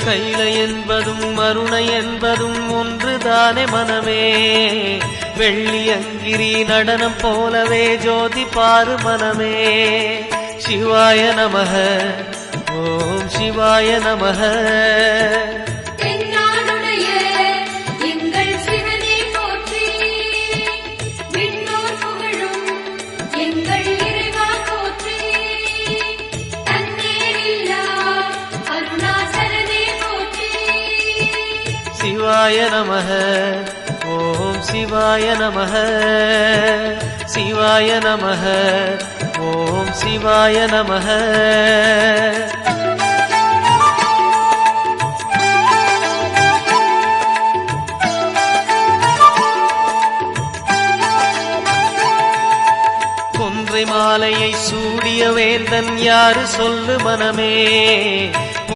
கைலை என்பதும் மருணை என்பதும் ஒன்றுதானே மனமே. வெள்ளியங்கிரி நடனம் போலவே ஜோதி பாரு மனமே. சிவாய நமக ஓம் சிவாய நமக. சிவாய நமக ஓம் சிவாய நமக. சிவாய நமக ஓம் சிவாய நமக. கொன்றை மாலையை சூடிய வேந்தன் யாரு சொல்லு மனமே.